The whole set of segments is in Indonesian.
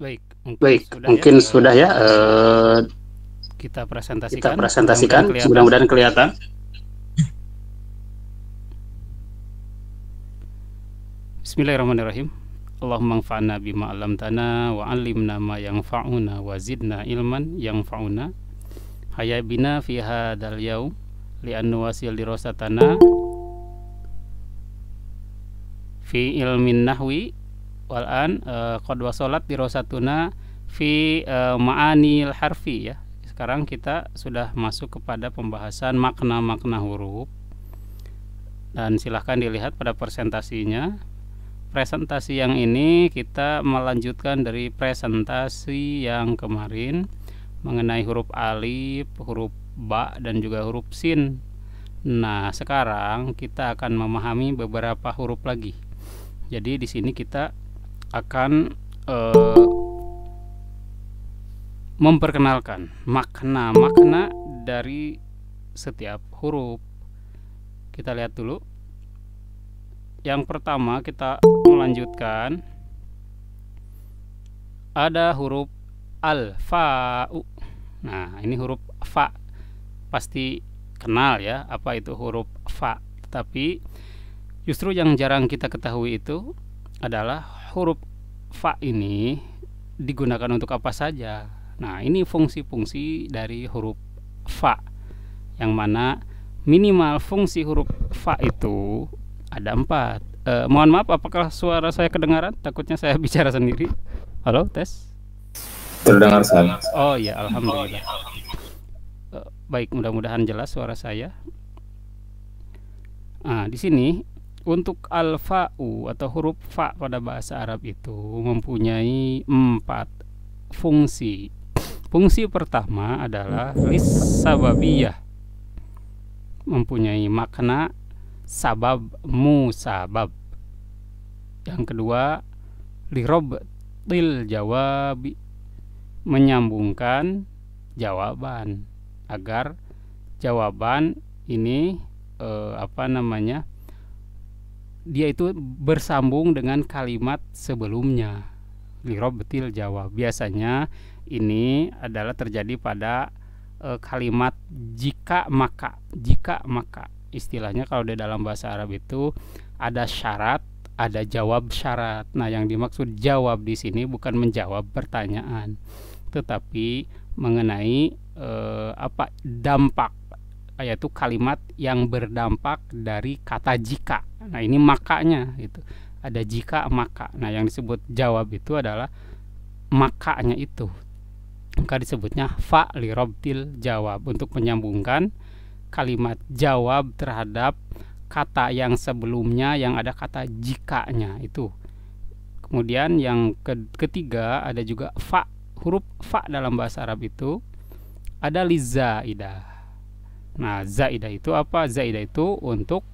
Baik, Baik, sudah ya. mungkin sudah ya. Kita Kita presentasikan. Mudah-mudahan presentasikan. kelihatan. Mudah-mudahan kelihatan. Bismillahirrahmanirrahim. Allahumma anfa'na bima 'allamtana wa 'allimna ma yanfa'una wa zidna ilman yanfa'una. Hayya bina fi hadzal yaum li'annu wasil dirasatana fi ilmin nahwi wal an qad wasalat dirasatuna fi ma'anil harfi ya. Sekarang kita sudah masuk kepada pembahasan makna-makna huruf. Dan silahkan dilihat pada presentasinya. Presentasi yang ini kita melanjutkan dari presentasi yang kemarin mengenai huruf alif, huruf ba, dan juga huruf sin. Nah, sekarang kita akan memahami beberapa huruf lagi. Jadi di sini kita akan memperkenalkan makna-makna dari setiap huruf. Kita lihat dulu. Yang pertama kita melanjutkan, ada huruf al-fa'u. Nah, ini huruf fa. Pasti kenal ya apa itu huruf fa. Tapi justru yang jarang kita ketahui itu adalah huruf fa ini digunakan untuk apa saja. Nah, ini fungsi-fungsi dari huruf fa, yang mana minimal fungsi huruf fa itu ada 4. Mohon maaf, apakah suara saya kedengaran? Takutnya saya bicara sendiri. Halo, tes. Terdengar saya. Oh ya, alhamdulillah. Baik, mudah-mudahan jelas suara saya. Nah, di sini untuk al-fa'u atau huruf fa pada bahasa Arab itu mempunyai 4 fungsi. Fungsi pertama adalah lis-sababiyah, mempunyai makna sabab musabab. Yang kedua, lirobtil jawabi, menyambungkan jawaban agar jawaban ini dia itu bersambung dengan kalimat sebelumnya. Lirobtil jawab, biasanya ini adalah terjadi pada kalimat jika maka. Jika maka istilahnya kalau di dalam bahasa Arab itu ada syarat, ada jawab syarat. Nah, yang dimaksud jawab di sini bukan menjawab pertanyaan, tetapi mengenai dampak, yaitu kalimat yang berdampak dari kata jika. Nah, ini makanya itu ada jika maka. Nah, yang disebut jawab itu adalah makanya itu. Maka disebutnya fa li robtil jawab, untuk menyambungkan kalimat jawab terhadap kata yang sebelumnya yang ada kata jikanya itu. Kemudian yang ketiga ada juga fa. Huruf fa dalam bahasa Arab itu ada lizaidah. Nah, zaidah itu apa? Zaidah itu untuk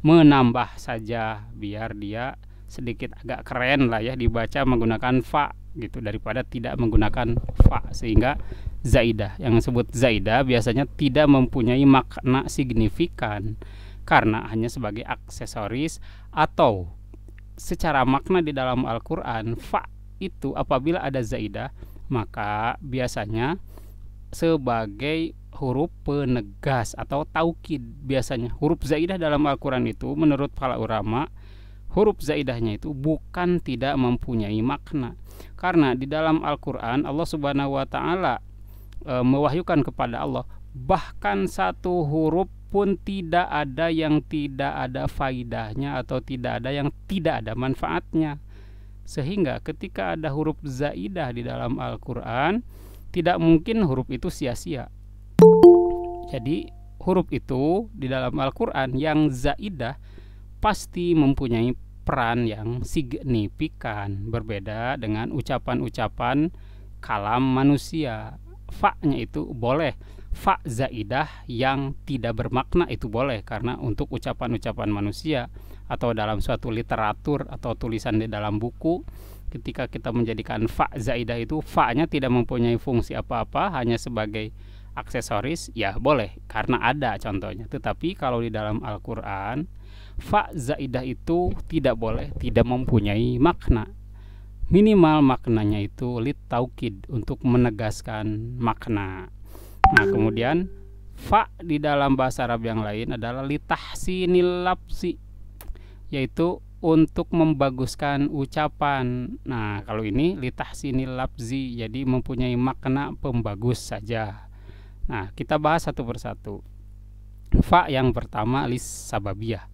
menambah saja biar dia sedikit agak keren lah ya dibaca menggunakan fa gitu daripada tidak menggunakan fa, sehingga zaidah. Yang disebut zaidah biasanya tidak mempunyai makna signifikan karena hanya sebagai aksesoris, atau secara makna di dalam Al-Quran fa itu apabila ada zaidah maka biasanya sebagai huruf penegas atau taukid. Biasanya huruf zaidah dalam Al-Quran itu menurut para ulama, huruf zaidahnya itu bukan tidak mempunyai makna, karena di dalam Al-Quran Allah Subhanahu wa Ta'ala mewahyukan kepada Allah bahkan satu huruf pun tidak ada yang tidak ada faidahnya atau tidak ada yang tidak ada manfaatnya. Sehingga ketika ada huruf zaidah di dalam Al-Quran, tidak mungkin huruf itu sia-sia. Jadi huruf itu di dalam Al-Quran yang zaidah pasti mempunyai peran yang signifikan, berbeda dengan ucapan-ucapan kalam manusia. Fa-nya itu boleh, fa zaidah yang tidak bermakna itu boleh, karena untuk ucapan-ucapan manusia atau dalam suatu literatur atau tulisan di dalam buku, ketika kita menjadikan fa zaidah itu fa-nya tidak mempunyai fungsi apa-apa, hanya sebagai aksesoris, ya boleh karena ada contohnya. Tetapi kalau di dalam Al-Quran fa zaidah itu tidak boleh, tidak mempunyai makna. minimal maknanya itu lit taukid, untuk menegaskan makna. Nah, kemudian fa di dalam bahasa Arab yang lain adalah litahsinil lafzi, yaitu untuk membaguskan ucapan. Nah, kalau ini litahsinil lafzi, jadi mempunyai makna pembagus saja. Nah, kita bahas satu persatu. Fa yang pertama lis sababiyah,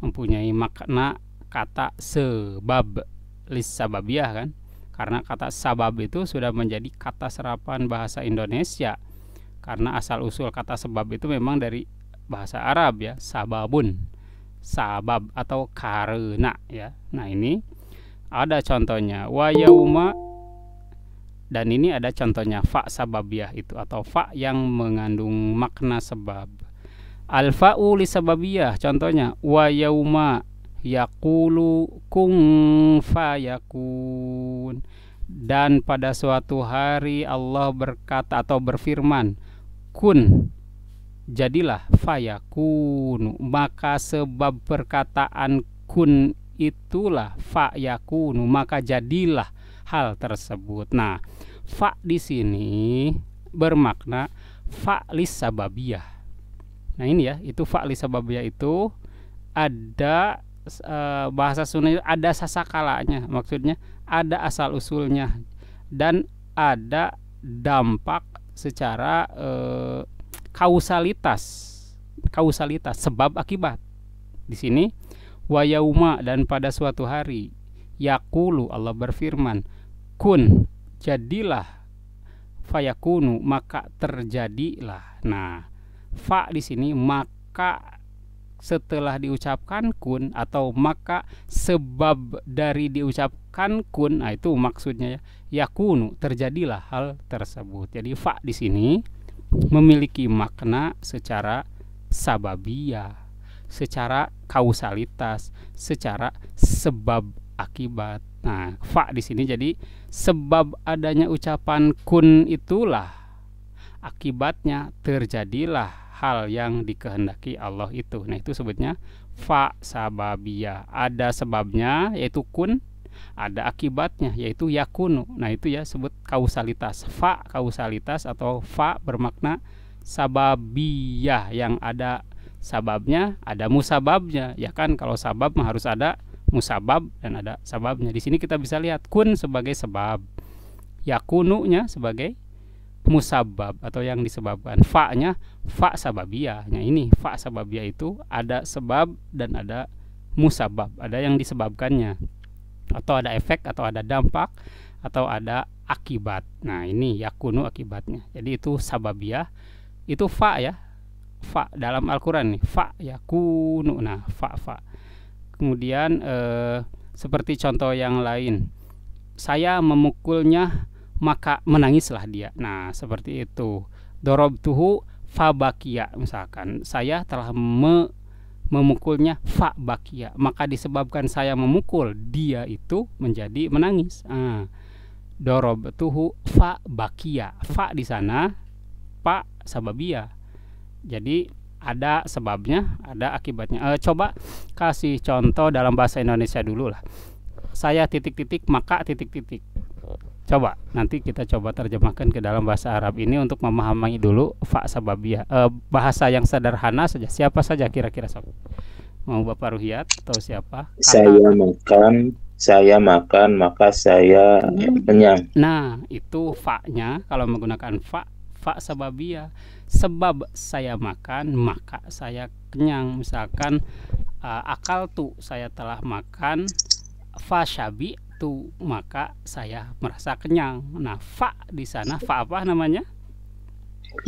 mempunyai makna kata sebab. Lis sababiyah kan, karena kata sabab itu sudah menjadi kata serapan bahasa Indonesia, karena asal usul kata sebab itu memang dari bahasa Arab ya, sababun, sabab atau karena ya. Nah, ini ada contohnya wa yauma, dan ini ada contohnya fa sababiyah itu, atau fa yang mengandung makna sebab. Al fa'u li sababiyah, contohnya wa yauma yaqulu kun fayakun, dan pada suatu hari Allah berkata atau berfirman, kun, jadilah, fayakunu, maka sebab perkataan kun itulah fayakunu, maka jadilah hal tersebut. Nah, fa di sini bermakna fa lis sababiyah. Nah, ini ya, itu fa lis sababiyah itu ada bahasa Sunda ada sasakalanya, maksudnya ada asal usulnya dan ada dampak secara kausalitas sebab akibat. Di sini wa yauma, dan pada suatu hari, yaqulu, Allah berfirman, kun, jadilah, fayakunu, maka terjadilah. Nah, fa di sini maka setelah diucapkan kun, atau maka sebab dari diucapkan kun, nah itu maksudnya ya, yakunu, terjadilah hal tersebut. Jadi fa di sini memiliki makna secara sababiyah, secara kausalitas, secara sebab akibat. Nah, fa di sini jadi sebab adanya ucapan kun itulah akibatnya terjadilah hal yang dikehendaki Allah itu. Nah, itu sebutnya fa sababiyah. Ada sebabnya yaitu kun, ada akibatnya yaitu yakunu. Nah, itu ya sebut kausalitas. Fa kausalitas atau fa bermakna sababiyah, yang ada sababnya, ada musababnya. Ya kan, kalau sabab mah harus ada musabab dan ada sababnya. Di sini kita bisa lihat kun sebagai sebab, yakununya sebagai musabab atau yang disebabkan, fa-nya fa sababiyah. Nah, ini fa sababiyah itu ada sebab dan ada musabab, ada yang disebabkannya, atau ada efek, atau ada dampak, atau ada akibat. Nah, ini yakunu akibatnya. Jadi itu sababiyah, itu fa ya, fa dalam Al-Quran nih, fa yakunu. Nah, fa. Kemudian seperti contoh yang lain, saya memukulnya maka menangislah dia. Nah, seperti itu. Dorobtuhu fabakia, misalkan saya telah memukulnya fabakia, maka disebabkan saya memukul dia itu menjadi menangis. Dorobtuhu fabakia, fa di sana fa sababiyah. Jadi ada sebabnya, ada akibatnya. Coba kasih contoh dalam bahasa Indonesia dulu lah. Saya titik-titik maka titik-titik. Coba nanti kita coba terjemahkan ke dalam bahasa Arab ini untuk memahami dulu fa sababiyah. Bahasa yang sederhana saja. Siapa saja kira-kira sob? Mau Bapak Ruhiyat atau siapa? Saya makan, maka saya kenyang. Nah, itu fa-nya kalau menggunakan fa sababiyah. Sebab saya makan, maka saya kenyang. Misalkan akal tuh, saya telah makan, fa syabi tu, maka saya merasa kenyang. Nah, fa di sana fa apa namanya?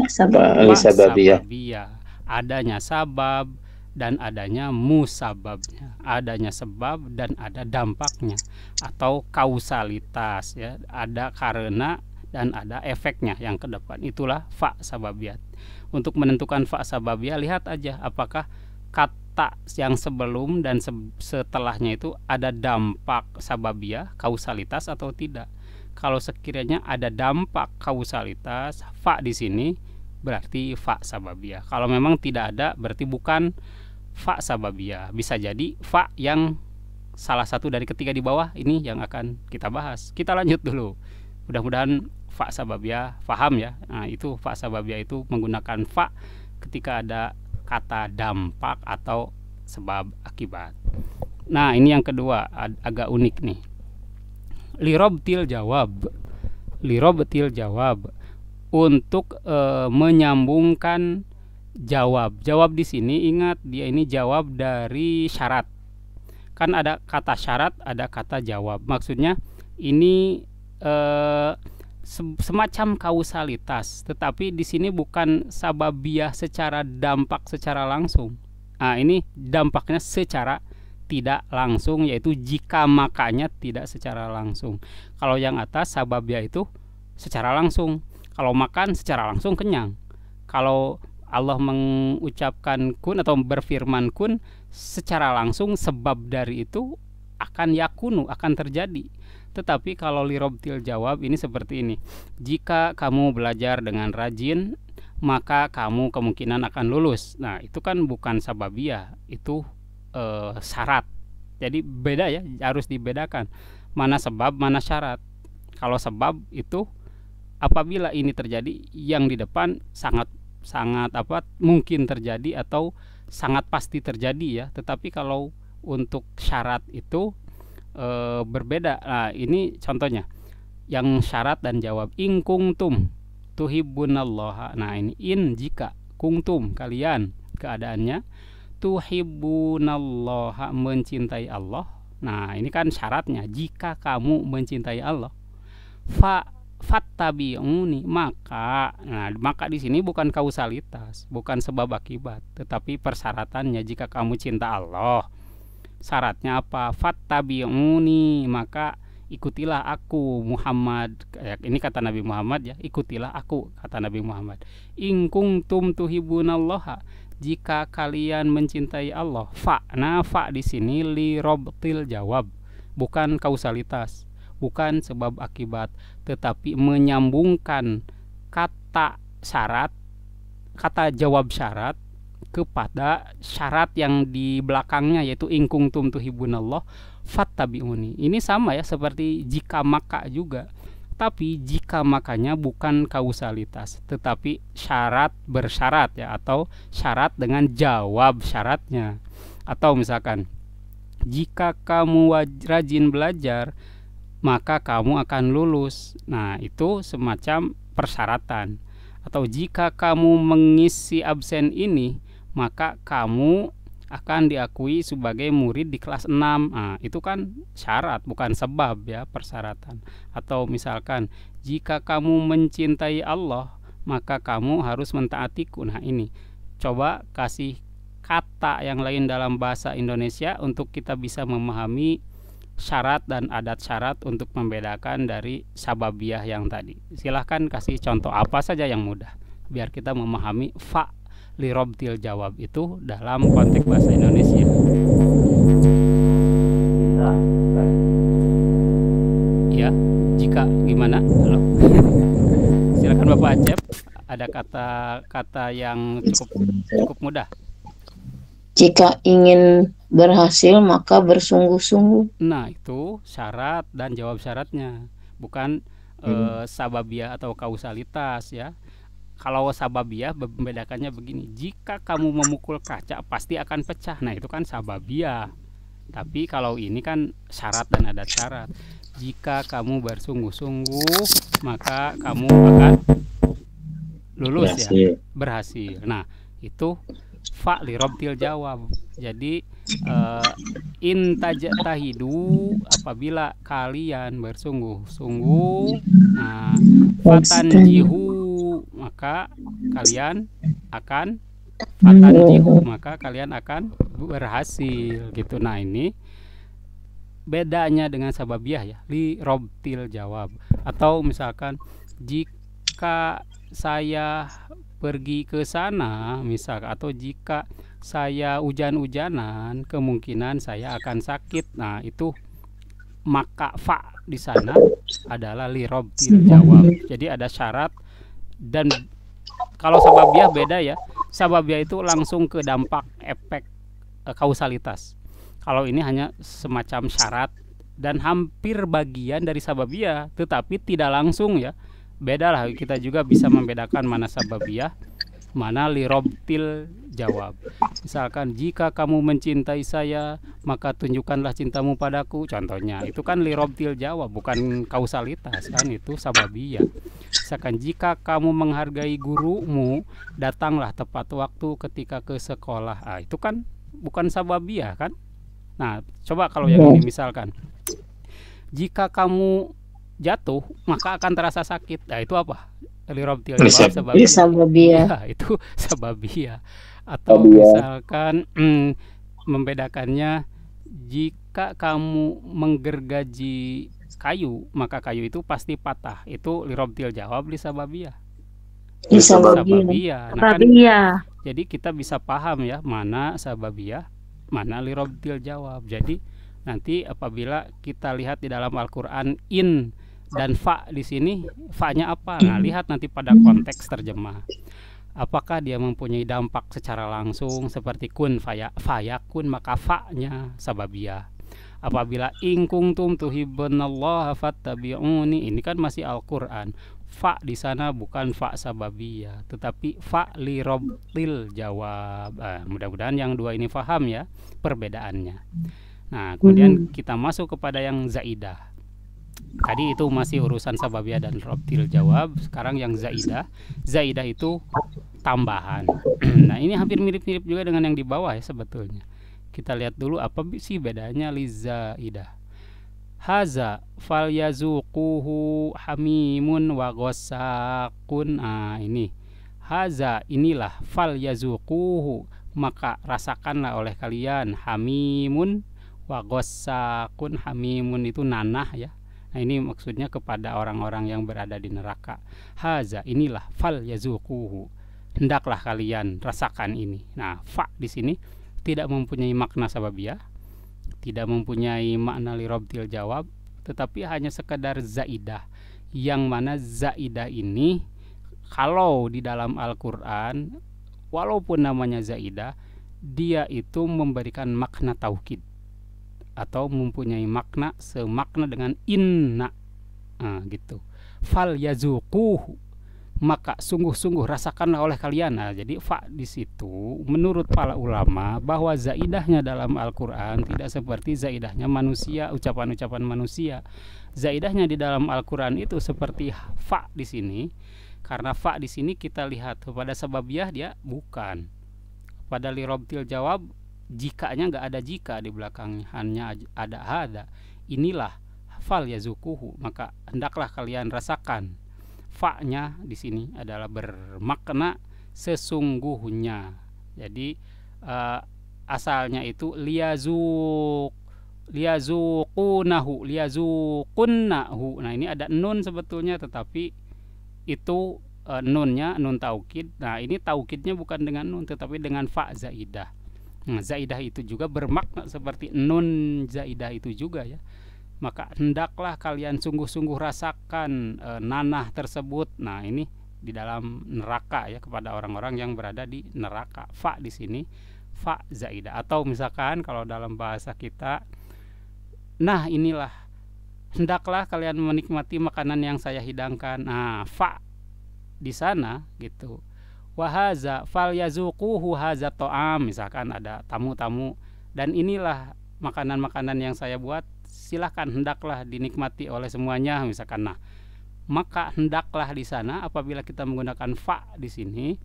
Sababiyah. Adanya sabab dan adanya musababnya, adanya sebab dan ada dampaknya atau kausalitas ya, ada karena dan ada efeknya yang ke depan. Itulah fa sababiyah. Untuk menentukan fa sababiyah, lihat aja apakah kata yang sebelum dan setelahnya itu ada dampak sababiyah, kausalitas atau tidak. Kalau sekiranya ada dampak kausalitas, fa di sini berarti fa sababiyah. Kalau memang tidak ada, berarti bukan fa sababiyah. Bisa jadi fa yang salah satu dari ketiga di bawah ini yang akan kita bahas. Kita lanjut dulu. Mudah-mudahan fa sababiyah paham ya. Nah, itu fa sababiyah itu menggunakan fa ketika ada kata dampak atau sebab akibat. Nah, ini yang kedua agak unik nih. Lirobtil jawab. Lirobtil jawab untuk menyambungkan jawab. Jawab di sini ingat dia ini jawab dari syarat. Kan ada kata syarat, ada kata jawab. Maksudnya ini semacam kausalitas, tetapi di sini bukan sababiyah secara dampak secara langsung. Nah, ini dampaknya secara tidak langsung, yaitu jika makanya tidak secara langsung. Kalau yang atas sababiyah itu secara langsung. Kalau makan secara langsung kenyang. Kalau Allah mengucapkan kun atau berfirman kun, secara langsung sebab dari itu akan yakunu, akan terjadi. Tetapi kalau lirobtil jawab ini seperti ini. Jika kamu belajar dengan rajin, maka kamu kemungkinan akan lulus. Nah, itu kan bukan sababiyah, itu syarat. Jadi beda ya, harus dibedakan. Mana sebab, mana syarat. Kalau sebab itu apabila ini terjadi, yang di depan sangat mungkin terjadi atau sangat pasti terjadi ya. Tetapi kalau untuk syarat itu berbeda. Nah, ini contohnya yang syarat dan jawab. In kungtum tuhibbunallaha. Nah, ini in jika, kungtum kalian, keadaannya tuhibbunallaha mencintai Allah. Nah, ini kan syaratnya, jika kamu mencintai Allah. Fattabi'uni, maka. Nah, maka di sini bukan kausalitas, bukan sebab akibat, tetapi persyaratannya. Jika kamu cinta Allah, syaratnya apa? Fattabi'uni, maka ikutilah aku Muhammad. Ini kata Nabi Muhammad ya, ikutilah aku, kata Nabi Muhammad. In kuntum tuhibbunallaha, jika kalian mencintai Allah. Nah, fa di sini li robtil jawab, bukan kausalitas, bukan sebab akibat, tetapi menyambungkan kata syarat, kata jawab syarat kepada syarat yang di belakangnya, yaitu in kuntum tuhibunallah fattabi'uni. Ini sama ya seperti jika maka juga. Tapi jika makanya bukan kausalitas, tetapi syarat bersyarat ya, atau syarat dengan jawab syaratnya. Atau misalkan jika kamu rajin belajar, maka kamu akan lulus. Nah, itu semacam persyaratan. Atau jika kamu mengisi absen ini, maka kamu akan diakui sebagai murid di kelas 6. Nah, itu kan syarat, bukan sebab ya, persyaratan. Atau misalkan jika kamu mencintai Allah, maka kamu harus mentaatiku. Nah, ini coba kasih kata yang lain dalam bahasa Indonesia untuk kita bisa memahami syarat dan adat syarat untuk membedakan dari sababiyah yang tadi. Silahkan kasih contoh apa saja yang mudah biar kita memahami fa lirobtil jawab itu dalam konteks bahasa Indonesia. Ya, jika gimana? Halo. Silakan Bapak Acep. Ada kata-kata yang cukup mudah. Jika ingin berhasil maka bersungguh-sungguh. Nah, itu syarat dan jawab syaratnya, bukan sababiyah atau kausalitas ya. Kalau sababiyah membedakannya begini, jika kamu memukul kaca pasti akan pecah. Nah, itu kan sababiyah. Tapi kalau ini kan syarat dan adat syarat. Jika kamu bersungguh-sungguh, maka kamu akan lulus ya, berhasil. Nah, itu fa lirobtil jawab. Jadi in tajtahidu, apabila kalian bersungguh-sungguh, nah, fatanjihu, maka kalian akan berhasil gitu. Nah, ini bedanya dengan sababiyah ya, li robtil jawab. Atau misalkan jika saya pergi ke sana misalkan, atau jika saya hujan-hujanan kemungkinan saya akan sakit. Nah, itu maka fa di sana adalah li robtil jawab. Jadi ada syarat. Dan kalau sababiyah beda ya. Sababiyah itu langsung ke dampak efek kausalitas. Kalau ini hanya semacam syarat dan hampir bagian dari sababiyah, tetapi tidak langsung ya. Beda lah, kita juga bisa membedakan mana sababiyah, mana lirobtil jawab. Misalkan jika kamu mencintai saya, maka tunjukkanlah cintamu padaku. Contohnya, itu kan lirobtil jawab, bukan kausalitas kan, itu sababiyah. Misalkan jika kamu menghargai gurumu, datanglah tepat waktu ketika ke sekolah. Ah, itu kan bukan sababiyah kan? Nah, coba kalau yang ini misalkan, jika kamu jatuh, maka akan terasa sakit. Nah, itu apa? Lirobtil jawab sababiyah. Sababiyah. Ya, itu sababiyah. Atau misalkan membedakannya, jika kamu menggergaji kayu, maka kayu itu pasti patah. Itu lirobtil jawab li sababiyah. Sababiyah. Nah, kan, jadi kita bisa paham ya, mana sababiyah, mana lirobtil jawab. Jadi nanti apabila kita lihat di dalam Al-Qur'an in dan fa di sini, fa-nya apa? Nah, lihat nanti pada konteks terjemah. Apakah dia mempunyai dampak secara langsung seperti kun fayakun, maka fa-nya sababiyah. Apabila in kuntum tuhibbunallaha fattabi'uni, ini kan masih Al-Qur'an. Fa di sana bukan fa sababiyah, tetapi fa li robtil jawab. Mudah-mudahan yang dua ini paham ya perbedaannya. Nah, kemudian kita masuk kepada yang zaidah. Tadi itu masih urusan sababiyah dan robtil jawab. Sekarang yang zaidah. Zaidah itu tambahan. Nah, ini hampir mirip-mirip juga dengan yang di bawah ya sebetulnya. Kita lihat dulu apa sih bedanya li zaidah. Haza falyazuquhu hamimun wa ghassaqun. Ini haza, inilah, falyazuquhu, maka rasakanlah oleh kalian, hamimun wa ghassaqun. Hamimun itu nanah ya. Nah, ini maksudnya kepada orang-orang yang berada di neraka. Haza, inilah, falyazuquhu, hendaklah kalian rasakan ini. Nah, fa di sini tidak mempunyai makna sababiyah, tidak mempunyai makna lirobtil jawab, tetapi hanya sekedar zaidah. Yang mana zaidah ini kalau di dalam Al-Qur'an, walaupun namanya zaidah, dia itu memberikan makna taukid atau mempunyai makna semakna dengan inna. Gitu. Fal yazuquhu, maka sungguh-sungguh rasakanlah oleh kalian. Nah, jadi fa di situ menurut para ulama bahwa zaidahnya dalam Al-Qur'an tidak seperti zaidahnya manusia, ucapan-ucapan manusia. Zaidahnya di dalam Al-Qur'an itu seperti fa di sini. Karena fa di sini kita lihat pada sababiyah dia bukan. Pada lirobtil jawab, jikanya enggak ada jika di belakangnya, hanya ada hada. Inilah fal yazuquhu, maka hendaklah kalian rasakan. Fa-nya di sini adalah bermakna sesungguhnya. Jadi asalnya itu liyazuqunahu. Nah, ini ada nun sebetulnya, tetapi itu nunnya nun taukid. Nah, ini taukidnya bukan dengan nun tetapi dengan fa zaidah. Nah, zaidah itu juga bermakna seperti nun zaidah itu juga ya. Maka hendaklah kalian sungguh-sungguh rasakan nanah tersebut. Nah, ini di dalam neraka ya, kepada orang-orang yang berada di neraka. Fa di sini fa zaidah. Atau misalkan kalau dalam bahasa kita, nah inilah, hendaklah kalian menikmati makanan yang saya hidangkan. Nah, fa di sana gitu. Wahaza falyazuquhu haza ta'am, misalkan ada tamu-tamu dan inilah makanan-makanan yang saya buat, silahkan hendaklah dinikmati oleh semuanya misalkan. Nah, maka hendaklah di sana apabila kita menggunakan fa di sini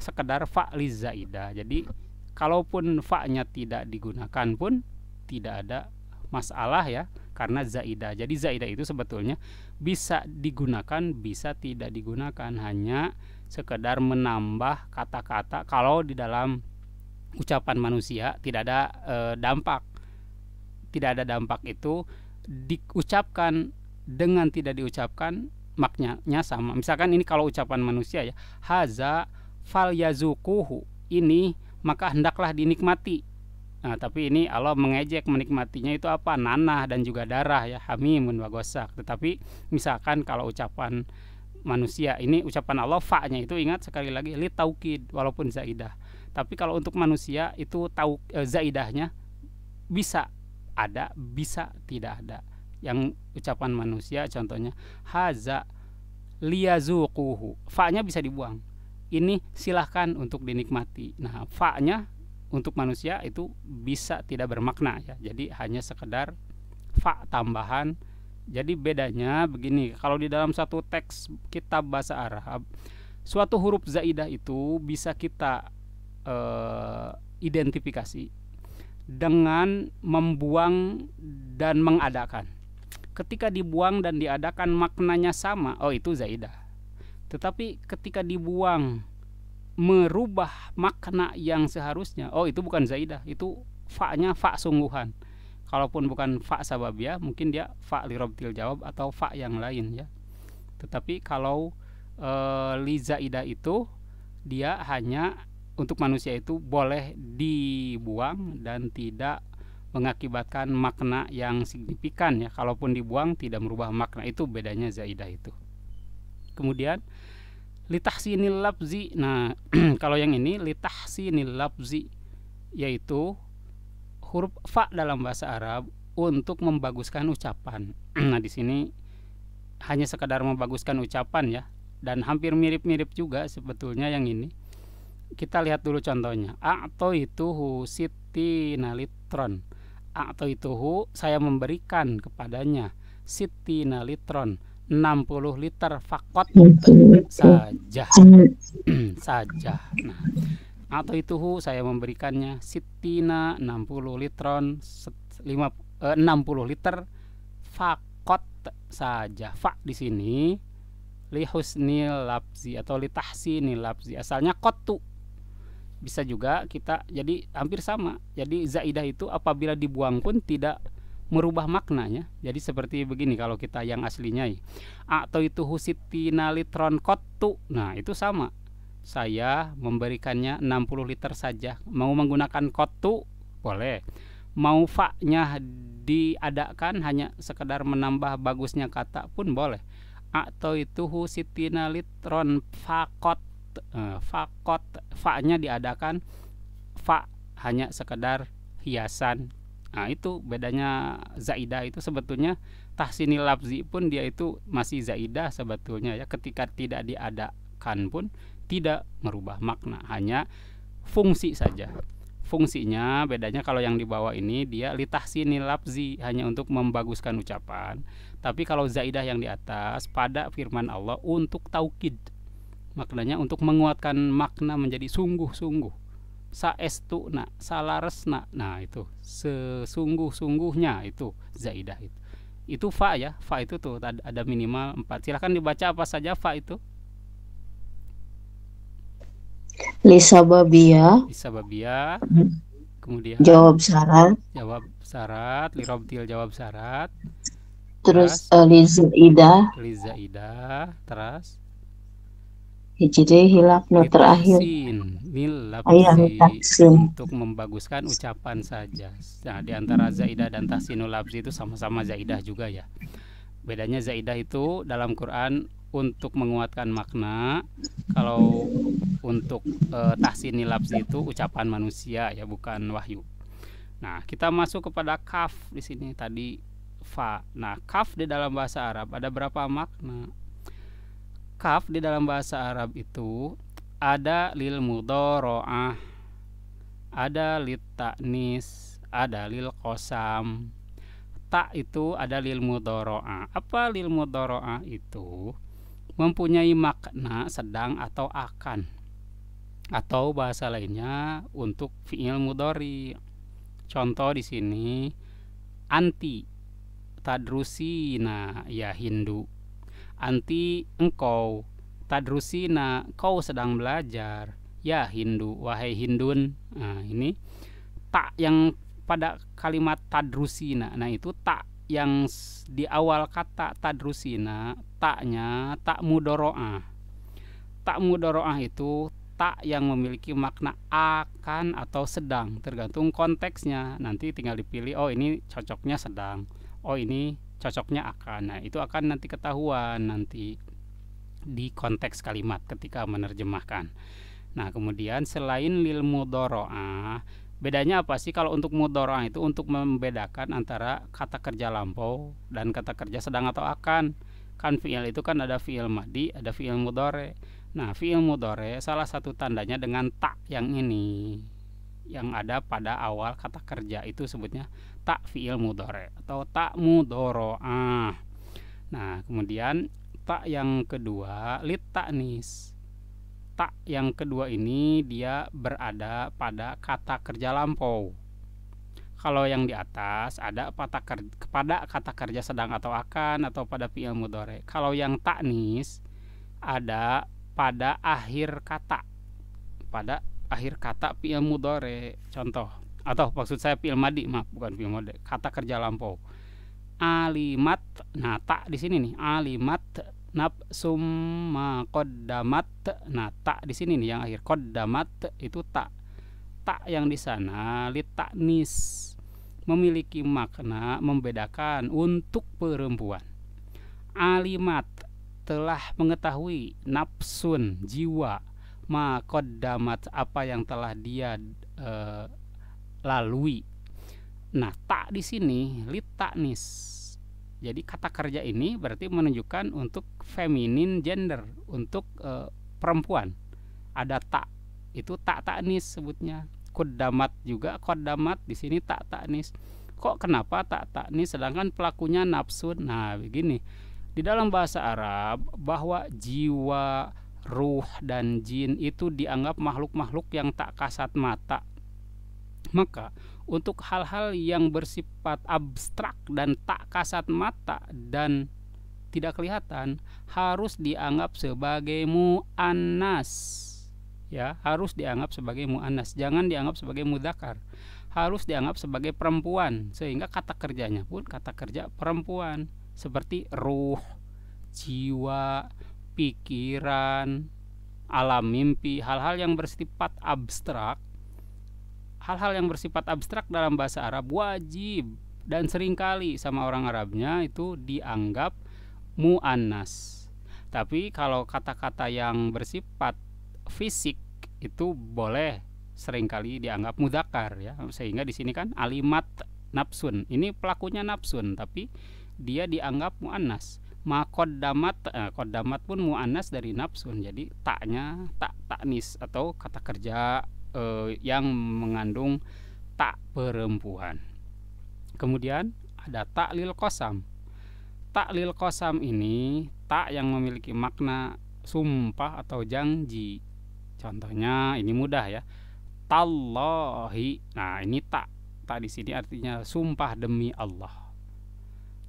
sekedar fa li zaidah. Jadi kalaupun fa-nya tidak digunakan pun tidak ada masalah ya, karena zaidah. Jadi zaidah itu sebetulnya bisa digunakan, bisa tidak digunakan, hanya sekedar menambah kata-kata. Kalau di dalam ucapan manusia tidak ada dampak. Tidak ada dampak itu diucapkan dengan tidak diucapkan maknanya sama. Misalkan ini kalau ucapan manusia ya, haza falyazuquhu, ini maka hendaklah dinikmati. Nah, tapi ini Allah mengejek menikmatinya itu apa? Nanah dan juga darah ya, hamimun wa ghassaq. Tetapi misalkan kalau ucapan manusia, ini ucapan Allah, fa-nya itu ingat sekali lagi li taukid walaupun zaidah. Tapi kalau untuk manusia itu zaidahnya bisa ada, bisa tidak ada. Yang ucapan manusia contohnya haza liyazuquhu, fa-nya bisa dibuang. Ini silahkan untuk dinikmati. Nah, fa-nya untuk manusia itu bisa tidak bermakna ya. Jadi hanya sekedar fa tambahan. Jadi bedanya begini, kalau di dalam satu teks kitab bahasa Arab, suatu huruf zaidah itu bisa kita identifikasi dengan membuang dan mengadakan. Ketika dibuang dan diadakan maknanya sama, oh itu zaidah. Tetapi ketika dibuang merubah makna yang seharusnya, oh itu bukan zaidah, itu fa-nya fa sungguhan. Kalaupun bukan fa sababiyah, mungkin dia fa lirabtil jawab atau fa yang lain ya. Tetapi kalau li zaidah itu dia hanya untuk manusia itu boleh dibuang dan tidak mengakibatkan makna yang signifikan ya. Kalaupun dibuang tidak merubah makna, itu bedanya zaidah itu. Kemudian litahsinil lafzi. Nah, kalau yang ini litahsinil lafzi, yaitu huruf fa dalam bahasa Arab untuk membaguskan ucapan. Nah, di sini hanya sekadar membaguskan ucapan ya, dan hampir mirip-mirip juga sebetulnya yang ini. Kita lihat dulu contohnya. A'toituhu sittina litron. A'toituhu, saya memberikan kepadanya sittina litron, 60 liter fakot saja. Saja. Nah, atau itu saya memberikannya sitina 60 litron 60 liter fakot saja. Fa di sini lihusnil lafzi atau litahsinil lafzi, asalnya kotu. Bisa juga kita jadi hampir sama. Jadi zaidah itu apabila dibuang pun tidak merubah maknanya. Jadi seperti begini kalau kita yang aslinya atau itu husitina litron kotu. Nah, itu sama. Saya memberikannya 60 liter saja. Mau menggunakan kotu boleh. Mau fa-nya diadakan hanya sekedar menambah bagusnya kata pun boleh. Atau itu husitina litron fakot. Fakot, fa-nya diadakan, fa hanya sekedar hiasan. Nah, itu bedanya zaidah itu sebetulnya tahsinil lafzi pun dia itu masih zaidah sebetulnya ya. Ketika tidak diadakan pun tidak merubah makna, hanya fungsi saja. Fungsinya bedanya kalau yang di bawah ini dia litahsinil lafzi, hanya untuk membaguskan ucapan. Tapi kalau zaidah yang di atas pada firman Allah untuk taukid, maknanya untuk menguatkan makna menjadi sungguh-sungguh. Saestuna, salaresna. Nah, itu sesungguh-sungguhnya, itu zaidah itu. Itu fa ya. Fa itu tuh ada minimal 4. Silakan dibaca apa saja fa itu. Lisababiyah. Lisababiyah. Kemudian jawab syarat. Jawab syarat, lirabtil jawab syarat. Terus lizaidah. Lizaidah, terus hijri hilaf no terakhir. Untuk membaguskan ucapan saja. Nah, di antara zaidah dan tahsinul lafzi itu sama-sama zaidah juga ya. Bedanya zaidah itu dalam Quran untuk menguatkan makna. Kalau untuk tahsinul lafzi itu ucapan manusia ya, bukan wahyu. Nah, kita masuk kepada kaf di sini tadi fa. Nah, kaf di dalam bahasa Arab ada berapa makna? Kaf di dalam bahasa Arab itu ada lil mudharaah, ada lit ta'nis, ada lil qasam. Ta itu ada lil mudharaah. Apa lil mudharaah itu? Mempunyai makna sedang atau akan. Atau bahasa lainnya untuk fi'il mudhari. Contoh di sini anti tadrusina ya Hindu. Anti engkau tadrusina, kau sedang belajar ya Hindu, wahai Hindun. Nah, ini tak yang pada kalimat tadrusina. Nah, itu tak yang di awal kata tadrusina, taknya tak mudharaah. Tak mudharaah itu tak yang memiliki makna akan atau sedang, tergantung konteksnya. Nanti tinggal dipilih, oh ini cocoknya sedang, oh ini cocoknya akan. Nah, itu akan nanti ketahuan nanti di konteks kalimat ketika menerjemahkan. Nah, kemudian selain lil mudharaah, Bedanya apa sih kalau untuk mudhari' itu untuk membedakan antara kata kerja lampau dan kata kerja sedang atau akan. Kan fi'il itu kan ada fi'il madhi, ada fi'il mudhari'. Nah, fi'il mudhari' salah satu tandanya dengan ta yang ini, yang ada pada awal kata kerja, itu sebutnya ta fi'il mudhari' atau ta mudhoro'ah. Nah, kemudian ta yang kedua lit ta'nis. Ta yang kedua ini dia berada pada kata kerja lampau. Kalau yang di atas ada pada kata kerja sedang atau akan atau pada fi'il mudhari'. Kalau yang ta'nis ada pada akhir kata. Pada akhir kata fi'il mudhari'. Contoh, atau maksud saya fi'il madhi, maaf, bukan fi'il mudhari', kata kerja lampau. Alimat, nah ta di sini nih, alimat nafsum ma qaddamat. Nah, ta di sini nih yang akhir qaddamat itu ta. Ta yang di sana lit ta'nis, memiliki makna membedakan untuk perempuan. Alimat telah mengetahui, nafsun jiwa, ma qaddamat apa yang telah dia lalui. Nah, ta di sini lit ta'nis. Jadi kata kerja ini berarti menunjukkan untuk feminin gender, untuk perempuan. Ada ta, itu ta ta'nis sebutnya. Qaddamat juga, qaddamat di sini ta ta'nis. Kok kenapa ta ta'nis sedangkan pelakunya nafsun? Nah, begini. Di dalam bahasa Arab bahwa jiwa, ruh dan jin itu dianggap makhluk-makhluk yang tak kasat mata. Maka untuk hal-hal yang bersifat abstrak dan tak kasat mata dan tidak kelihatan harus dianggap sebagai muannas. Ya, harus dianggap sebagai muannas, jangan dianggap sebagai mudzakkar. Harus dianggap sebagai perempuan, sehingga kata kerjanya pun kata kerja perempuan, seperti ruh, jiwa, pikiran, alam mimpi, hal-hal yang bersifat abstrak. Hal-hal yang bersifat abstrak dalam bahasa Arab wajib dan seringkali sama orang Arabnya itu dianggap muannas. Tapi kalau kata-kata yang bersifat fisik itu boleh seringkali dianggap mudzakkar ya. Sehingga di sini kan alimat nafsun. Ini pelakunya nafsun tapi dia dianggap muannas. Ma qaddamat, qaddamat pun muannas dari nafsun. Jadi taknya tak ta'nis atau kata kerja yang mengandung tak perempuan. Kemudian ada ta'lil qasam. Ta'lil qasam ini tak yang memiliki makna sumpah atau janji. Contohnya ini mudah ya. Tallahi. Nah, ini tak. Tak di sini artinya sumpah demi Allah.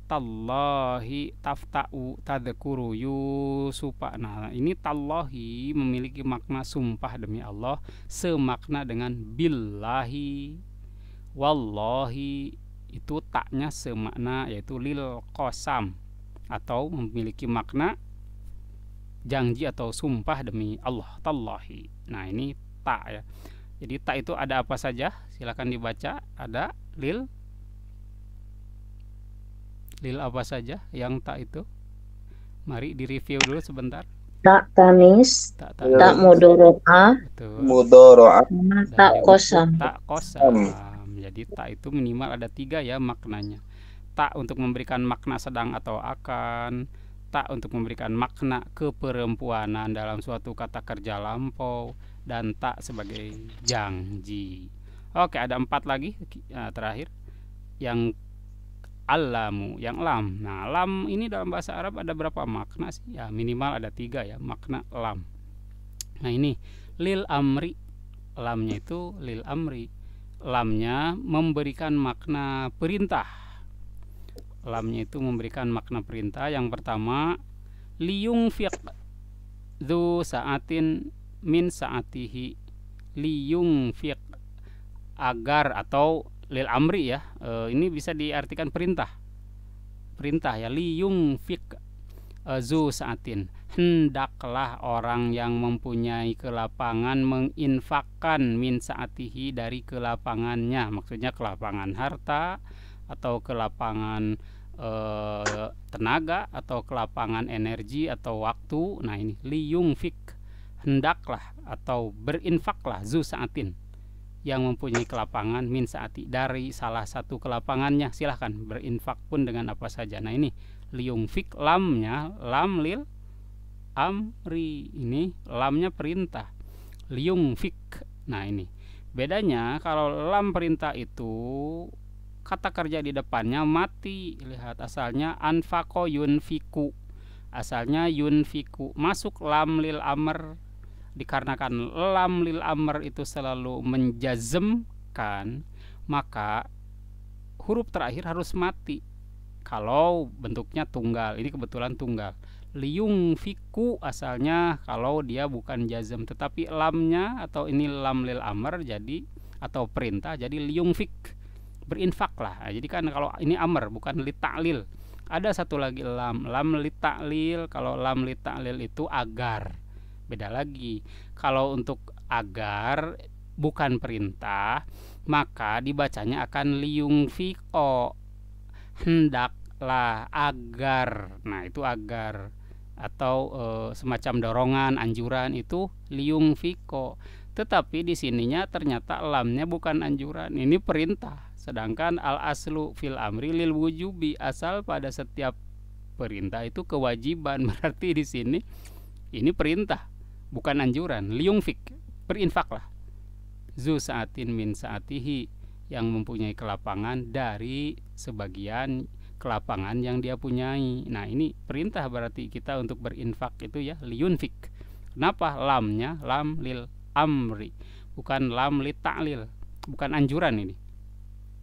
Tallahi tafta'u tadhkuru Yusufa. Nah, ini tallahi memiliki makna sumpah demi Allah, semakna dengan billahi. Wallahi itu taknya semakna yaitu lil qasam atau memiliki makna janji atau sumpah demi Allah, tallahi. Nah, ini tak ya. Jadi tak itu ada apa saja? Silakan dibaca. Ada lil apa saja yang tak itu? Mari direview dulu sebentar. Tak tanis, tak mudhoro'ah, tak qasam. Tak qasam. Jadi tak itu minimal ada 3 ya maknanya. Tak untuk memberikan makna sedang atau akan, tak untuk memberikan makna keperempuanan dalam suatu kata kerja lampau, dan tak sebagai janji. Oke, ada 4 lagi terakhir yang alamu, yang lam. Nah, lam ini dalam bahasa Arab ada berapa makna sih? Ya, minimal ada 3 ya makna lam. Nah, ini lil amri. Lamnya itu lil amri. Lamnya memberikan makna perintah. Lamnya itu memberikan makna perintah. Yang pertama, liyungfiq dzu sa'atin min sa'atihi. Liyungfiq, agar, atau lil amri ya, ini bisa diartikan perintah. Perintah ya, liyungfiq dzu sa'atin. Hendaklah orang yang mempunyai kelapangan menginfakkan min sa'atihi dari kelapangannya. Maksudnya kelapangan harta atau kelapangan tenaga atau kelapangan energi atau waktu. Nah, ini liyungfiq, hendaklah atau berinfaklah, zu sa'atin. yang mempunyai kelapangan min saati, dari salah satu kelapangannya, silahkan berinfak pun dengan apa saja. Nah ini liyungfik, lamnya lam lil amri, ini lamnya perintah, liyungfik. Nah ini bedanya, kalau lam perintah itu kata kerja di depannya mati. Lihat asalnya anfaqo yunfiku, asalnya yunfiku, masuk lam lil amr. Dikarenakan lam lil amr itu selalu menjazmkan, maka huruf terakhir harus mati kalau bentuknya tunggal. Ini kebetulan tunggal. Liyung fiku asalnya kalau dia bukan jazm, tetapi lamnya atau ini lam lil amr jadi, atau perintah, jadi liyung fik, berinfaklah. Nah, jadi kan kalau ini amr bukan li ta'lil. Ada satu lagi lam li ta'lil. Kalau lam li ta'lil itu agar, beda lagi. Kalau untuk agar bukan perintah, maka dibacanya akan liyung fiko, hendaklah, agar. Nah itu agar, atau semacam dorongan, anjuran, itu liyung fiko. Tetapi di sininya ternyata lamnya bukan anjuran, ini perintah. Sedangkan al aslu fil amri lil wujubi, asal pada setiap perintah itu kewajiban. Berarti di sini ini perintah, bukan anjuran. Liyung fik, berinfaklah. Zu saatin min saatihi, yang mempunyai kelapangan dari sebagian kelapangan yang dia punyai. Nah ini perintah, berarti kita untuk berinfak itu ya liyunfik. Kenapa lamnya lam lil amri, bukan lam li ta'lil, bukan anjuran ini,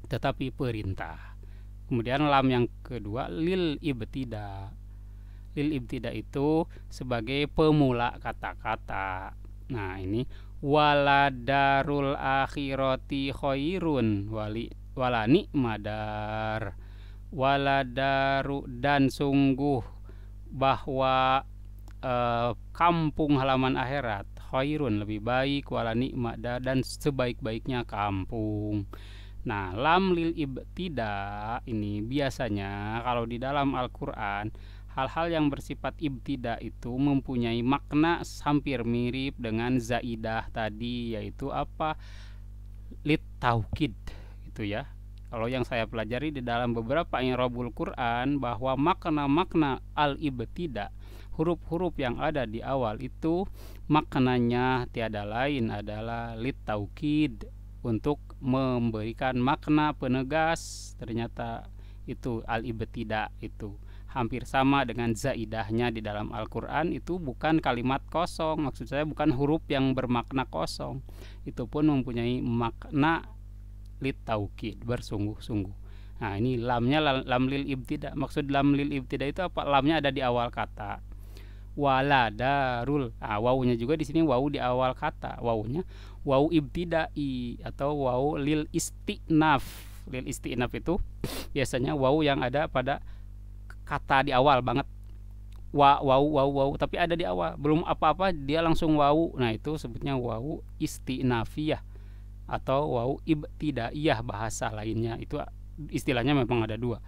tetapi perintah. Kemudian lam yang kedua lil ibtida. Lil ibtida itu sebagai pemula kata-kata. Nah ini waladarul akhirati khairun wala ni'madar. Waladaru, dan sungguh bahwa kampung halaman akhirat, khairun, lebih baik, wala ni'madar, dan sebaik-baiknya kampung. Nah lam lil ibtida ini biasanya kalau di dalam Al-Quran, hal-hal yang bersifat ibtida itu mempunyai makna hampir mirip dengan zaidah tadi, yaitu apa? Lit taukid, itu ya. Kalau yang saya pelajari di dalam beberapa i'rabul Quran, bahwa makna-makna al-ibtida, huruf-huruf yang ada di awal itu maknanya tiada lain adalah lit taukid, untuk memberikan makna penegas. Ternyata itu al-ibtida itu hampir sama dengan zaidahnya di dalam Al-Quran. Itu bukan kalimat kosong, maksud saya bukan huruf yang bermakna kosong, itu pun mempunyai makna lit taukid, bersungguh-sungguh. Nah ini lamnya lam lil ibtida. Maksud lam lil ibtida itu apa? Lamnya ada di awal kata. Waladarul, wawunya juga di sini wawu di awal kata. Wawunya wawu ibtidai atau wawu lil istinaf. Lil istinaf itu biasanya wawu yang ada pada kata di awal banget. Wawu, tapi ada di awal, belum apa-apa dia langsung wawu. Nah itu sebutnya wawu istinafiyah atau wawu ibtidaiyah bahasa lainnya. Itu istilahnya memang ada dua.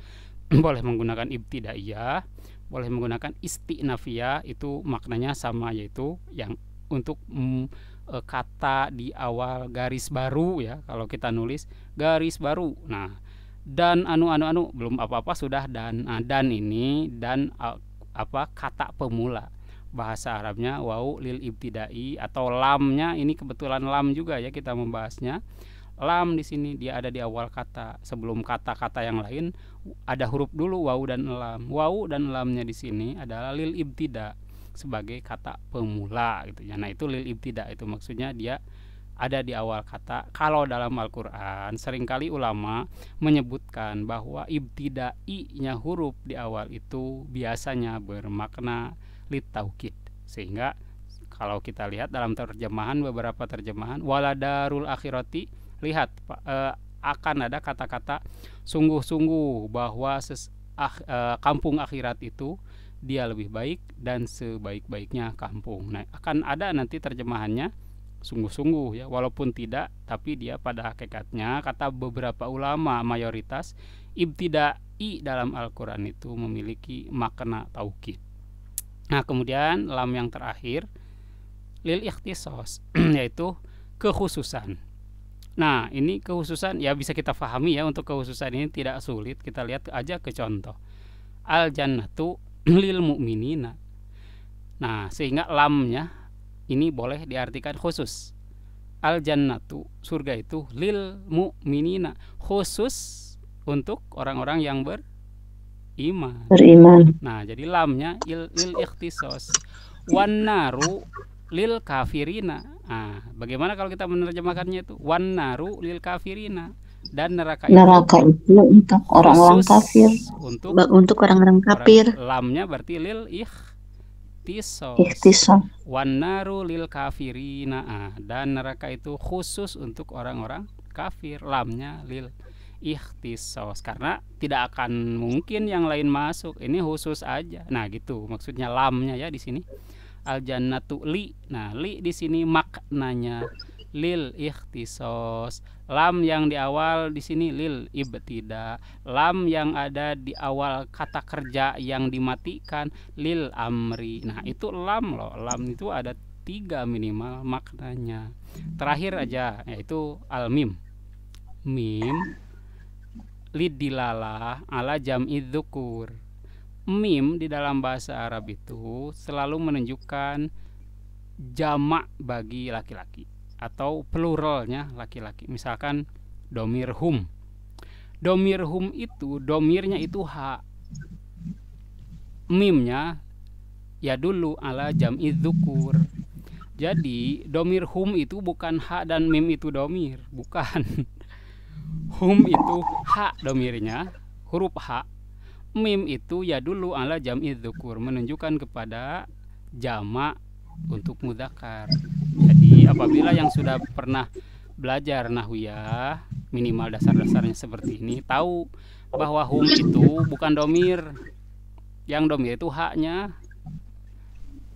Boleh menggunakan ibtidaiyah, boleh menggunakan istinafiyah, itu maknanya sama, yaitu yang untuk kata di awal garis baru ya. Kalau kita nulis garis baru, nah dan anu belum apa-apa sudah dan. Nah, dan ini dan apa kata pemula. Bahasa Arabnya wawu lil ibtidai atau lamnya ini kebetulan lam juga ya kita membahasnya. Lam di sini dia ada di awal kata, sebelum kata-kata yang lain ada huruf dulu wawu dan lam. Wawu dan lamnya di sini adalah lil ibtida sebagai kata pemula gitu ya. Nah itu lil ibtida, itu maksudnya dia ada di awal kata. Kalau dalam Al-Quran seringkali ulama menyebutkan bahwa ibtidai-nya huruf di awal itu biasanya bermakna lit taukid, sehingga kalau kita lihat dalam terjemahan, beberapa terjemahan waladarul akhirati, lihat akan ada kata-kata sungguh-sungguh bahwa kampung akhirat itu dia lebih baik dan sebaik-baiknya kampung. Nah akan ada nanti terjemahannya sungguh-sungguh ya, walaupun tidak, tapi dia pada hakikatnya kata beberapa ulama mayoritas ibtidai dalam Al-Quran itu memiliki makna taukid. Nah kemudian lam yang terakhir lil ikhtisos yaitu kekhususan. Nah, ini kekhususan ya bisa kita pahami ya, untuk kekhususan ini tidak sulit. Kita lihat aja ke contoh. Al jannatu lil mu'minina. Nah, sehingga lamnya ini boleh diartikan khusus. Al jannatu, surga itu, lil mu'minina, khusus untuk orang-orang yang beriman. Nah, jadi lamnya lil ikhtisos. Wan naru lil kafirina. Nah, bagaimana kalau kita menerjemahkannya itu? Wan naru lil kafirina. Dan neraka itu untuk orang-orang kafir. Untuk orang-orang kafir. Lamnya berarti lil ikhtisos. Wan naru lil kafirina. Dan neraka itu khusus untuk orang-orang kafir. Lamnya lil ikhtisos, karena tidak akan mungkin yang lain masuk. Ini khusus aja. Nah, gitu maksudnya lamnya ya di sini. Al jannatu li. Nah, li di sini maknanya lil ikhtisos. Lam yang di awal di sini lil ibtida. Lam yang ada di awal kata kerja yang dimatikan lil amri. Nah, itu lam loh. Lam itu ada 3 minimal maknanya. Terakhir aja yaitu al mim. Mim lidilalah ala jam'i dzukur. Mim di dalam bahasa Arab itu selalu menunjukkan jamak bagi laki-laki atau pluralnya laki-laki. Misalkan domir hum. Domir hum itu domirnya itu ha. Mimnya ya dulu ala jam'i dzukur. Jadi domir hum itu bukan ha dan mim itu domir, bukan. Hum itu ha domirnya, huruf ha. Mim itu ya dulu ala jam'i dzukur, menunjukkan kepada jamak untuk mudzakkar. Jadi apabila yang sudah pernah belajar nahwiyah, minimal dasar-dasarnya seperti ini, tahu bahwa hum itu bukan domir. Yang domir itu haknya.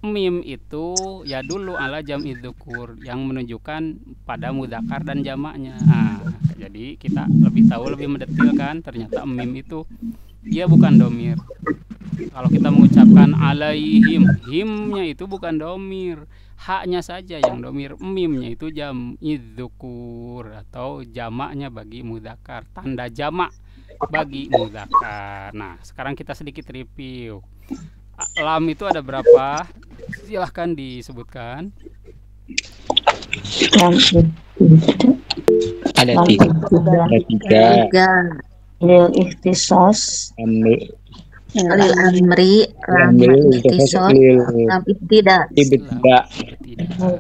Mim itu ya dulu ala jam'i dzukur, yang menunjukkan pada mudzakkar dan jamaknya. Nah, jadi kita lebih tahu, lebih mendetilkan, ternyata mim itu dia bukan domir. Kalau kita mengucapkan alaihim, himnya itu bukan domir, haknya saja yang domir. Mimnya itu jam'i dzukur atau jamaknya bagi mudzakkar, tanda jamak bagi mudzakkar. Nah, sekarang kita sedikit review. Lam itu ada berapa? Silahkan disebutkan. Ada 3. Lil ikhtisos, lil amri, lam ikhtisos, lam ibtida.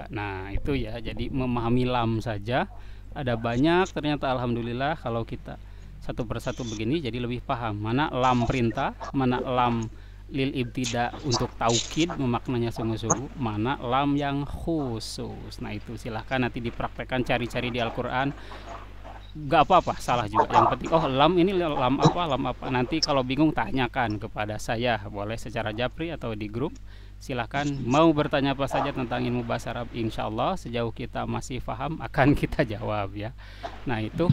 Nah, itu ya. Jadi memahami lam saja ada banyak ternyata, alhamdulillah. Kalau kita satu persatu begini jadi lebih paham mana lam perintah, mana lam lil ibtida untuk taukid memaknanya sungguh-sungguh, mana lam yang khusus. Nah, itu silahkan nanti dipraktekkan, cari-cari di Al-Quran. Gak apa-apa, salah juga. Yang penting lam ini lam apa. Nanti kalau bingung tanyakan kepada saya, boleh secara japri atau di grup. Silahkan mau bertanya apa saja tentang ilmu bahasa Arab, insya Allah sejauh kita masih paham akan kita jawab ya. Nah, itu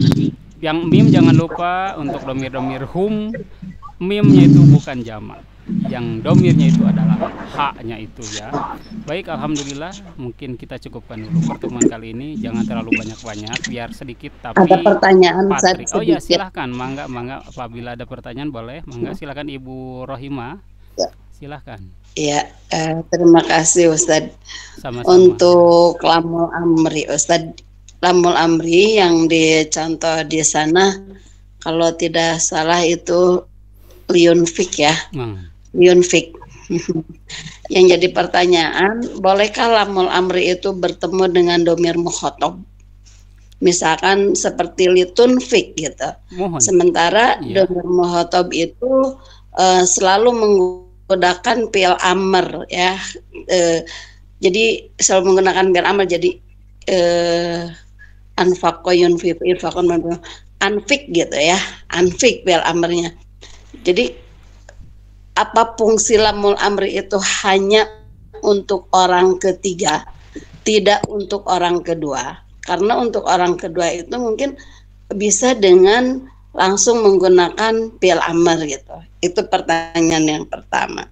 yang mim jangan lupa untuk domir-domir hum, mimnya itu bukan jamak, yang domirnya itu adalah haknya itu ya. Baik, alhamdulillah, mungkin kita cukupkan dulu pertemuan kali ini. Jangan terlalu banyak-banyak, biar sedikit tapi ada pertanyaan patri. Oh ya, silahkan, mangga apabila ada pertanyaan boleh, mangga silahkan Ibu Rohima ya. Silahkan ya. Terima kasih Ustadz. Sama-sama. Untuk lamul amri Ustadz, lamul amri yang dicontoh di sana kalau tidak salah itu liunfik ya. Liunfik. Yang jadi pertanyaan, bolehkah lamul amri itu bertemu dengan domir mukhatab? Misalkan seperti litunfik gitu. Mohon. Sementara iya, domir mukhatab itu selalu menggunakan fi'il amr ya. Jadi selalu menggunakan fi'il amr, jadi anfaqa yunfiq infaqan anfik gitu ya. Anfik fi'il amrnya. Jadi apa fungsi lamul amri itu hanya untuk orang ketiga, tidak untuk orang kedua. Karena untuk orang kedua itu mungkin bisa dengan langsung menggunakan fi'il amr gitu. Itu pertanyaan yang pertama.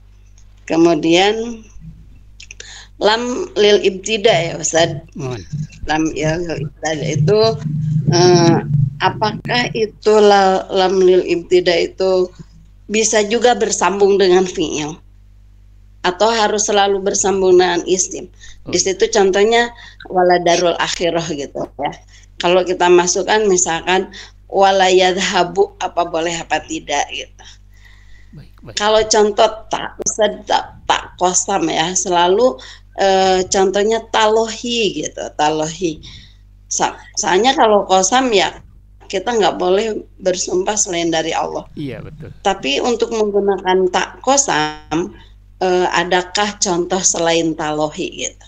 Kemudian lam lil ibtida ya Ustaz. Lam lil ibtida itu apakah itu lam lil ibtida itu bisa juga bersambung dengan fi'il atau harus selalu bersambung dengan isim? Di situ contohnya wala darul akhirah gitu ya. Kalau kita masukkan misalkan wala yadhabu, apa boleh apa tidak gitu. Baik. Kalau contoh tak kosam ya, selalu contohnya talohi gitu, talohi. Soalnya kalau kosam ya kita nggak boleh bersumpah selain dari Allah. Iya, betul. Tapi untuk menggunakan tak kosam, adakah contoh selain talohi gitu?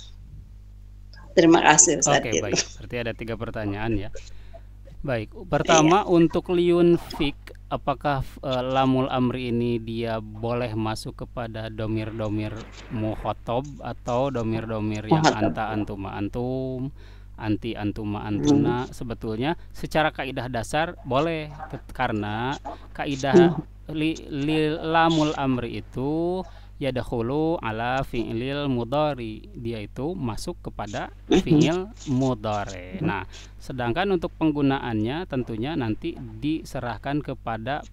Terima kasih Ustaz. Oke, baik. Berarti ada 3 pertanyaan ya. Baik, pertama untuk liun fik, apakah lamul amri ini dia boleh masuk kepada domir-domir mukhatab atau domir-domir yang anta antuma antum, anti antuma antuna? Sebetulnya secara kaidah dasar boleh, karena kaidah lamul amri itu yadkhulu ala fi'lil mudhari, dia itu masuk kepada fi'il mudhari. Nah, sedangkan untuk penggunaannya tentunya nanti diserahkan kepada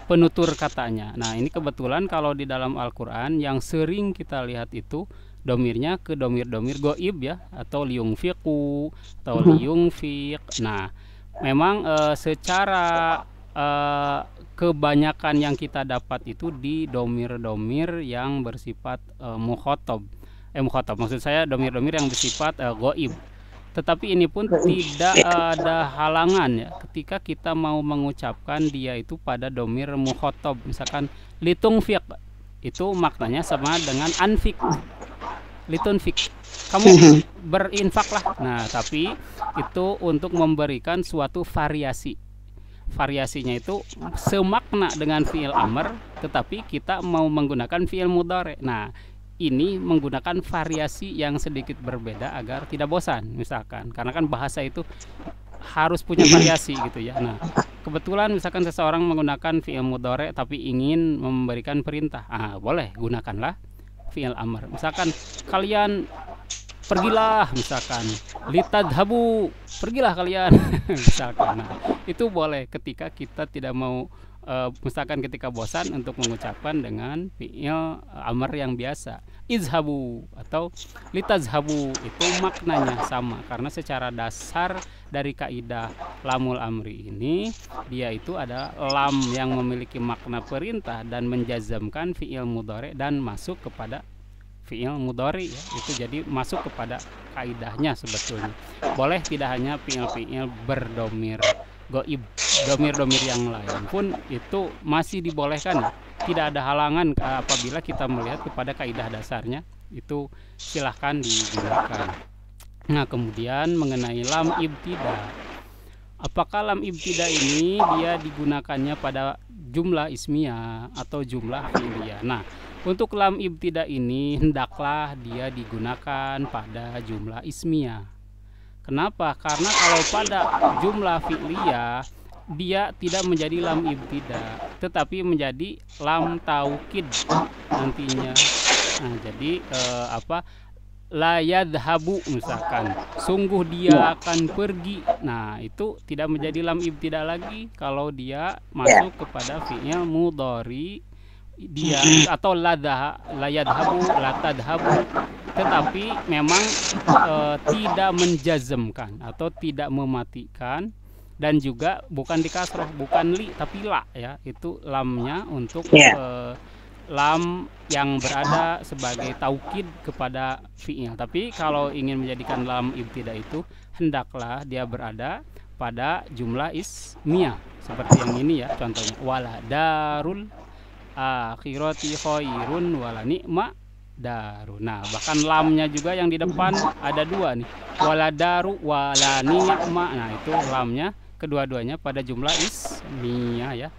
penutur katanya. Nah, ini kebetulan kalau di dalam Al-Qur'an yang sering kita lihat itu domirnya ke domir-domir goib ya, atau liyungfiqu atau liyungfiq. Nah, memang secara kebanyakan yang kita dapat itu di domir-domir yang bersifat mukhatab. Mukhatab maksud saya domir-domir yang bersifat goib. Tetapi ini pun tidak ada halangan ya ketika kita mau mengucapkan dia itu pada domir mukhatab. Misalkan litunfiq, itu maknanya sama dengan anfik. Litunfiq, kamu berinfaklah. Nah, tapi itu untuk memberikan suatu variasi. Variasinya itu semakna dengan fi'il amr, tetapi kita mau menggunakan fi'il mudhari. Nah, ini menggunakan variasi yang sedikit berbeda agar tidak bosan misalkan, karena kan bahasa itu harus punya variasi gitu ya. Nah, kebetulan misalkan seseorang menggunakan fi'il mudhari tapi ingin memberikan perintah, boleh gunakanlah fi'il amr. Misalkan kalian pergilah, misalkan litadhabu, pergilah kalian misalkan. Nah, itu boleh ketika kita tidak mau misalkan ketika bosan untuk mengucapkan dengan fi'il amr yang biasa, izhabu atau litazhabu, itu maknanya sama, karena secara dasar dari kaidah lamul amri ini dia itu ada lam yang memiliki makna perintah dan menjazamkan fi'il mudhari dan masuk kepada fi'il mudhari ya, itu jadi masuk kepada kaidahnya. Sebetulnya boleh tidak hanya fi'il-fi'il berdomir goib, domir-domir yang lain pun itu masih dibolehkan ya. Tidak ada halangan apabila kita melihat kepada kaidah dasarnya, itu silahkan digunakan. Nah, kemudian mengenai lam ibtida, apakah lam ibtida ini dia digunakannya pada jumlah ismiyah atau jumlah fi'liyah? Nah, untuk lam ibtida ini hendaklah dia digunakan pada jumlah ismiyah. Kenapa? Karena kalau pada jumlah fi'liyah dia tidak menjadi lam ibtida, tetapi menjadi lam taukid nantinya. Nah, jadi la yadhabu misalkan, sungguh dia akan pergi. Nah, itu tidak menjadi lam ibtida lagi kalau dia masuk kepada fi'il mudhari dia, atau la yadhabu, la tadhabu, tetapi memang tidak menjazmkan atau tidak mematikan, dan juga bukan di kasroh, bukan li tapi la ya, itu lamnya untuk lam yang berada sebagai taukid kepada fi'il. Tapi kalau ingin menjadikan lam ibtida itu hendaklah dia berada pada jumlah ismiyah seperti yang ini ya, contohnya wala darul akhirati khairun wala ni'ma daru. Nah, bahkan lamnya juga yang di depan ada 2 nih, wala daru wala ni'ma. Nah, itu lamnya kedua-duanya pada jumlah ismiyah ya.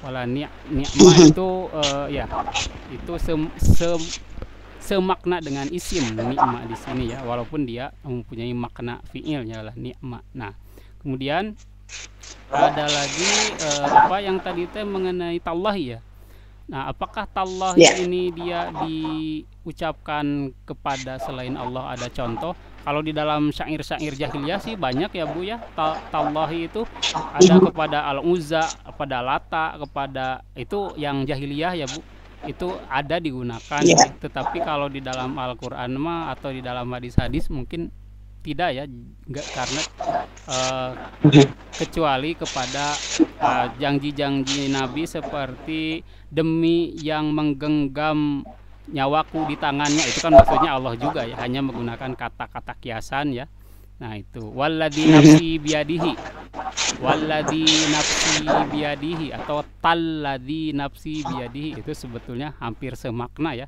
Wala ni'ma itu ya, itu semakna dengan isim ni'ma di sini ya, walaupun dia mempunyai makna fi'ilnya lah ni'ma. Nah, kemudian ada lagi apa yang tadi mengenai tallahi ya. Nah, apakah tallahi ini dia diucapkan kepada selain Allah? Ada contoh? Kalau di dalam syair-syair jahiliyah sih banyak ya Bu ya. Tallahi itu ada kepada Al-Uzza, kepada Lata, kepada itu yang jahiliyah ya Bu. Itu ada digunakan. Tetapi kalau di dalam Al-Qur'an mah atau di dalam hadis-hadis mungkin tidak ya, enggak, karena kecuali kepada janji-janji Nabi seperti demi yang menggenggam nyawaku di tangannya, itu kan maksudnya Allah juga ya, hanya menggunakan kata-kata kiasan ya. Nah itu walladzi nafsi biadihi, walladzi nafsi biadihi atau talladzi nafsi biadihi, itu sebetulnya hampir semakna ya.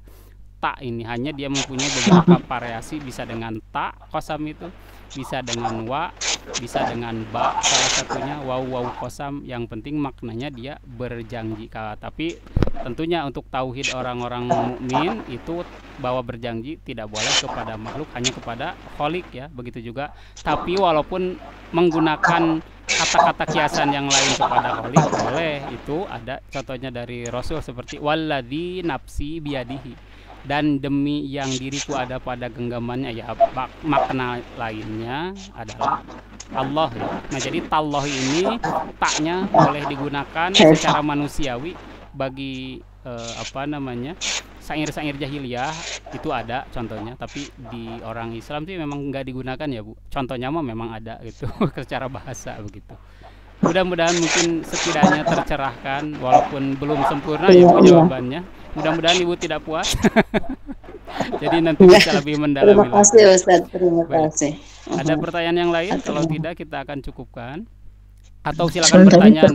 Ta ini hanya dia mempunyai beberapa variasi, bisa dengan ta kosam itu, bisa dengan wa, bisa dengan ba, salah satunya waw kosam. Yang penting maknanya dia berjanji. Tapi tentunya untuk tauhid orang-orang mukmin itu bahwa berjanji tidak boleh kepada makhluk, hanya kepada Khalik ya, begitu juga. Tapi walaupun menggunakan kata-kata kiasan yang lain kepada Khalik boleh, itu ada contohnya dari Rasul seperti walladzi nafsi biadihi, dan demi yang diriku ada pada genggamannya ya. Makna lainnya adalah Allah ya. Nah jadi tallah ini taknya boleh digunakan secara manusiawi bagi syair-syair jahiliyah itu ada contohnya, tapi di orang Islam sih memang nggak digunakan ya Bu. Contohnya mah memang ada gitu secara bahasa begitu. Mudah-mudahan mungkin setidaknya tercerahkan walaupun belum sempurna ya Bu jawabannya. Mudah-mudahan Ibu tidak puas. Jadi nanti bisa lebih mendalami. Terima kasih Ustaz, terima kasih. Ada pertanyaan yang lain? Kalau tidak kita akan cukupkan. Atau silakan bertanya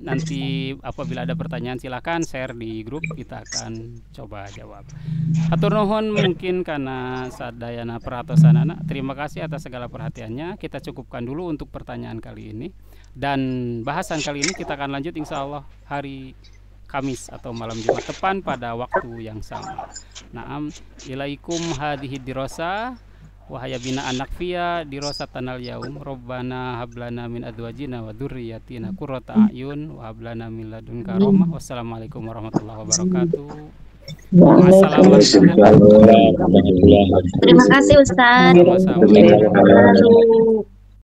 nanti apabila ada pertanyaan silakan share di grup, kita akan coba jawab. Atur nuhun mungkin karena sadayana perhatosanana. Terima kasih atas segala perhatiannya. Kita cukupkan dulu untuk pertanyaan kali ini, dan bahasan kali ini kita akan lanjut insya Allah hari Kamis atau malam Jumat depan pada waktu yang sama. Naam, ilaikum hadhihi dirasa wahaya bina anak via dirasa tanal yaum robbana hablana min adwajina wa dzurriyyatina qurrata a'yun wa hablana min ladunka rahmah. Wassalamualaikum warahmatullahi wabarakatuh. Terima kasih Ustaz. Sama-sama.